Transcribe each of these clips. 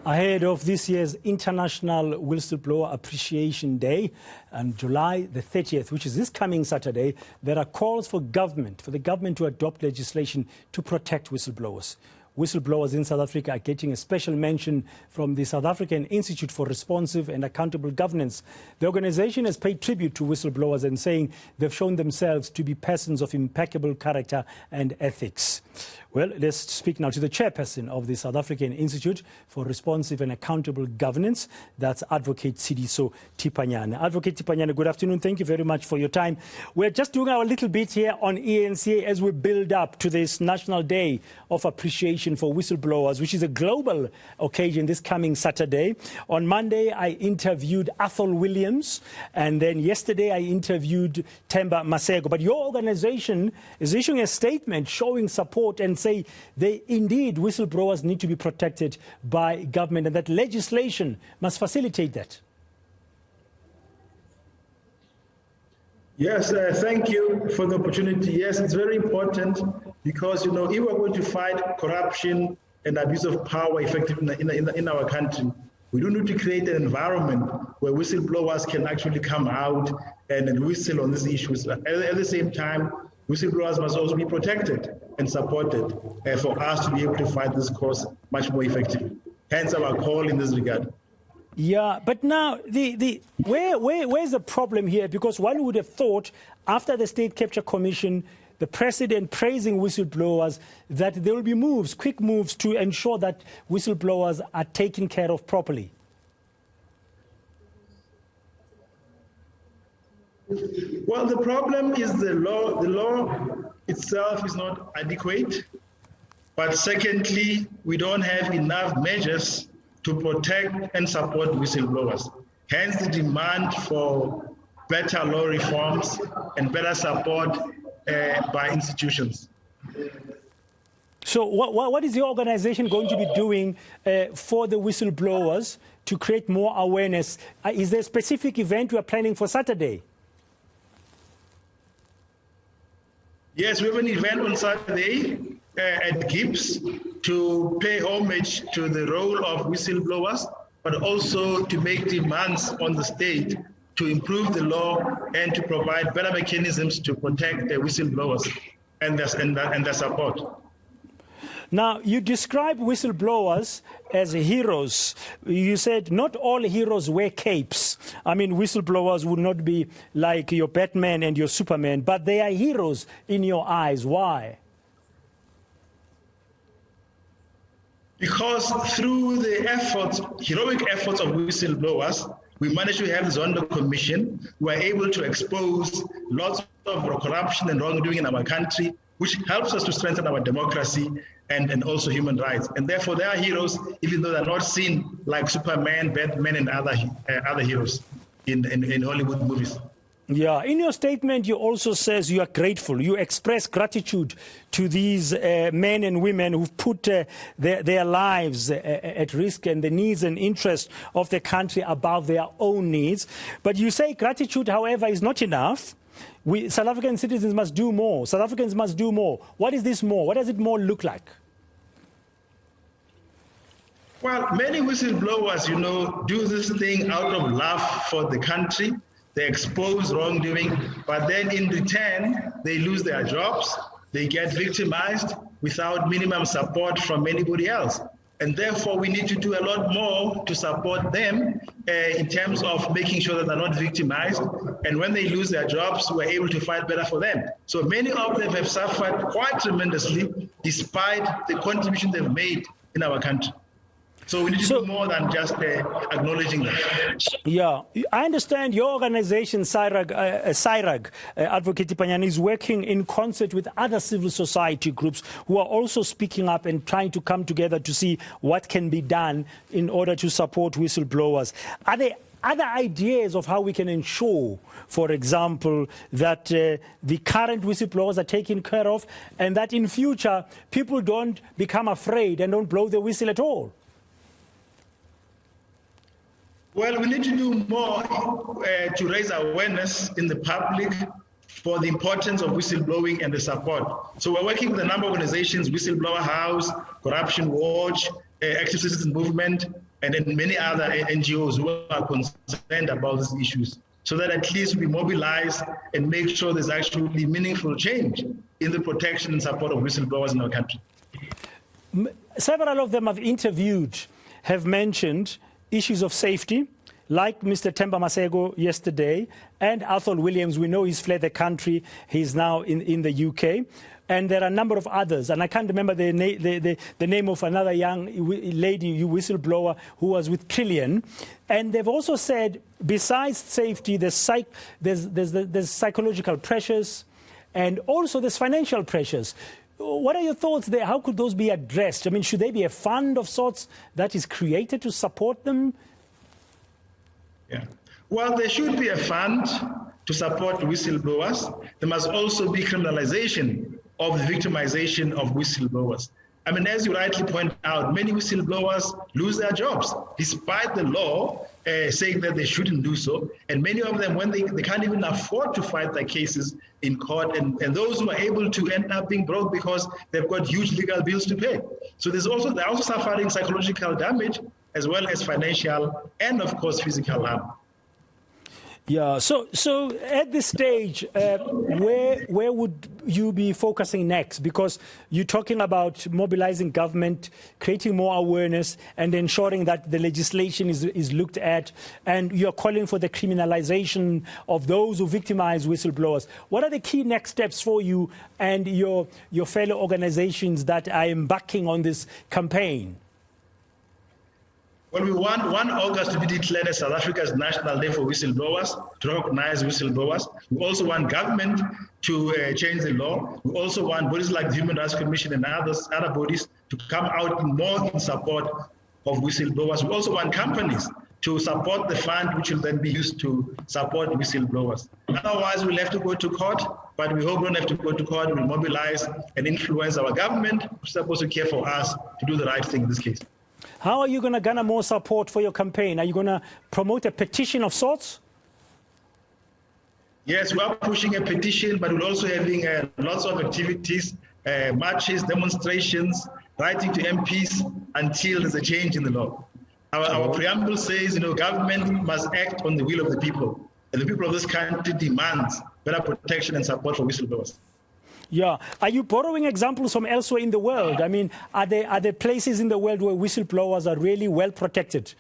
Ahead of this year's International Whistleblower Appreciation Day on July the 30th, which is this coming Saturday, there are calls for the government to adopt legislation to protect whistleblowers. Whistleblowers in South Africa are getting a special mention from the South African Institute for Responsive and Accountable Governance. The organization has paid tribute to whistleblowers and saying they've shown themselves to be persons of impeccable character and ethics. Well, let's speak now to the chairperson of the South African Institute for Responsive and Accountable Governance. That's Advocate Sidiso Tipanyane. Advocate Tipanyane, good afternoon. Thank you very much for your time. We're just doing our little bit here on ENCA as we build up to this National Day of Appreciation for Whistleblowers, which is a global occasion this coming Saturday. On Monday, I interviewed Athol Williams, and then yesterday I interviewed Themba Maseko. But your organization is issuing a statement showing support and say they indeed whistleblowers need to be protected by government and that legislation must facilitate that. Yes, thank you for the opportunity. Yes, it's very important because, if we're going to fight corruption and abuse of power effectively in our country, we do need to create an environment where whistleblowers can actually come out and whistle on these issues. At the same time, whistleblowers must also be protected and supported for us to be able to fight this cause much more effectively. Hence our call in this regard. Yeah, but now where's the problem here? Because one would have thought after the State Capture Commission, the president praising whistleblowers, that there will be moves, quick moves to ensure that whistleblowers are taken care of properly. Well, the problem is the law. The law itself is not adequate. But secondly, we don't have enough measures to protect and support whistleblowers. Hence the demand for better law reforms and better support by institutions. So what is your organization going to be doing for the whistleblowers to create more awareness? Is there a specific event you are planning for Saturday? Yes, we have an event on Saturday at Gibbs to pay homage to the role of whistleblowers, but also to make demands on the state to improve the law and to provide better mechanisms to protect the whistleblowers and their support. Now, you describe whistleblowers as heroes. You said not all heroes wear capes. I mean, whistleblowers would not be like your Batman and your Superman, but they are heroes in your eyes. Why? Because through the efforts, heroic efforts of whistleblowers, we managed to have the Zondo Commission. We were able to expose lots of corruption and wrongdoing in our country, which helps us to strengthen our democracy and also human rights. And therefore, they are heroes, even though they're not seen like Superman, Batman, and other heroes in Hollywood movies. Yeah, in your statement, you also says you are grateful. You express gratitude to these men and women who've put their lives at risk and the needs and interests of the country above their own needs. But you say gratitude, however, is not enough. South African citizens must do more. South Africans must do more. What is this more? What does it more look like? Well, many whistleblowers, do this thing out of love for the country. They expose wrongdoing, but then in return, they lose their jobs. They get victimized without minimum support from anybody else. And therefore, we need to do a lot more to support them in terms of making sure that they're not victimized. And when they lose their jobs, we're able to fight better for them. So many of them have suffered quite tremendously despite the contribution they've made in our country. So we need to do more than just acknowledging that. Yeah, I understand your organization, CIRAG, Advocate Tipanyane, is working in concert with other civil society groups who are also speaking up and trying to come together to see what can be done in order to support whistleblowers. Are there other ideas of how we can ensure, for example, that the current whistleblowers are taken care of and that in future people don't become afraid and don't blow the whistle at all? Well, we need to do more to raise awareness in the public for the importance of whistleblowing and the support. So we're working with a number of organizations, Whistleblower House, Corruption Watch, Active Citizen Movement, and then many other NGOs who are concerned about these issues, so that at least we mobilize and make sure there's actually meaningful change in the protection and support of whistleblowers in our country. Several of them I've interviewed have mentioned issues of safety, like Mr. Themba Masego yesterday, and Athol Williams. We know he's fled the country. He's now in the UK. And there are a number of others. And I can't remember the name of another young lady, whistleblower, who was with Trillion. And they've also said, besides safety, there's psychological pressures, and also there's financial pressures. What are your thoughts there? How could those be addressed? I mean, should there be a fund of sorts that is created to support them? Yeah. Well, there should be a fund to support whistleblowers. There must also be criminalization of the victimization of whistleblowers. I mean, as you rightly point out, many whistleblowers lose their jobs, despite the law saying that they shouldn't do so. And many of them, when they can't even afford to fight their cases in court, and those who are able to end up being broke because they've got huge legal bills to pay. So they're also suffering psychological damage, as well as financial and, of course, physical harm. Yeah. So at this stage, where would you be focusing next? Because you're talking about mobilizing government, creating more awareness, and ensuring that the legislation is looked at, and you're calling for the criminalization of those who victimize whistleblowers. What are the key next steps for you and your fellow organizations that are embarking on this campaign? Well, we want 1 August to be declared as South Africa's National Day for Whistleblowers, to recognize whistleblowers. We also want government to change the law. We also want bodies like the Human Rights Commission and other bodies to come out more in support of whistleblowers. We also want companies to support the fund, which will then be used to support whistleblowers. Otherwise, we'll have to go to court, but we hope we don't have to go to court. We'll mobilize and influence our government, which is supposed to care for us, to do the right thing in this case. How are you going to garner more support for your campaign? Are you going to promote a petition of sorts? Yes, we are pushing a petition, but we're also having lots of activities, marches, demonstrations, writing to MPs until there's a change in the law. Our preamble says, government must act on the will of the people. And the people of this country demand better protection and support for whistleblowers. Yeah. Are you borrowing examples from elsewhere in the world? I mean, are there places in the world where whistleblowers are really well protected?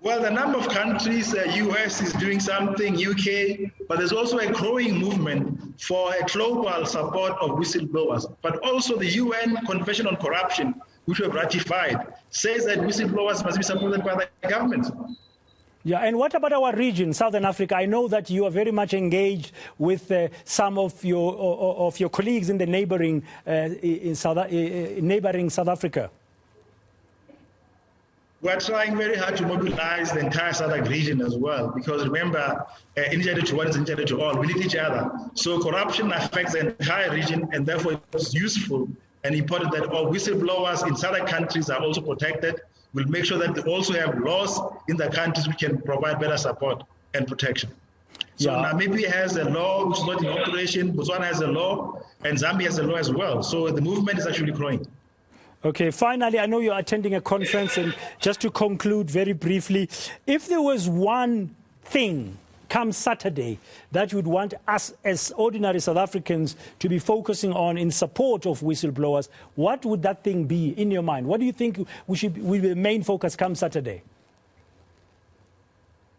Well, the number of countries, US is doing something, UK, but there's also a growing movement for a global support of whistleblowers. But also the UN Convention on Corruption, which we have ratified, says that whistleblowers must be supported by the government. Yeah, and what about our region, Southern Africa? I know that you are very much engaged with some of your colleagues in the neighboring South Africa. We're trying very hard to mobilize the entire Southern region as well, because remember, initiative to one is initiative to all. We need each other. So corruption affects the entire region, and therefore it's useful and important that all whistleblowers in Southern countries are also protected. We'll make sure that they also have laws in the countries which can provide better support and protection. So Namibia has a law which is not in operation, Botswana has a law, and Zambia has a law as well. So the movement is actually growing. Okay, finally, I know you're attending a conference, and just to conclude very briefly, if there was one thing come Saturday that you would want us as ordinary South Africans to be focusing on in support of whistleblowers, what would that thing be in your mind? What do you think will be the main focus come Saturday?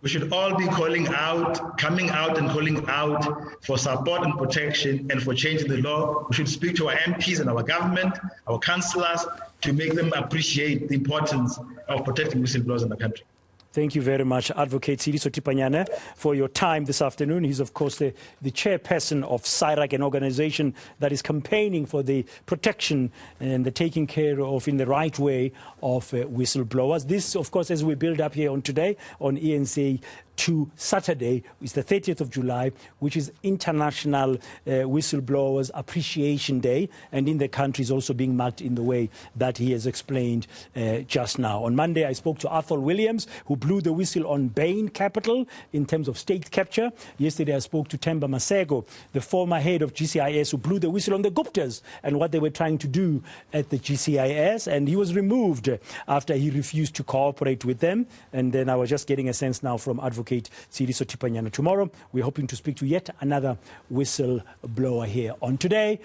We should all be coming out and calling out for support and protection and for changing the law. We should speak to our MPs and our government, our councillors, to make them appreciate the importance of protecting whistleblowers in the country. Thank you very much, Advocate Siliso Tipanyane, for your time this afternoon. He's, of course, the chairperson of SIRAC, an organization that is campaigning for the protection and the taking care of, in the right way, of whistleblowers. This, of course, as we build up here on today on ENC to Saturday, it's the 30th of July, which is International Whistleblowers Appreciation Day, and in the country is also being marked in the way that he has explained just now. On Monday, I spoke to Athol Williams, who blew the whistle on Bain Capital in terms of state capture. Yesterday, I spoke to Themba Maseko, the former head of GCIS, who blew the whistle on the Guptas and what they were trying to do at the GCIS, and he was removed after he refused to cooperate with them. And then I was just getting a sense now from Advocate Siriso Tipanyana. Tomorrow, we're hoping to speak to yet another whistleblower here on Today.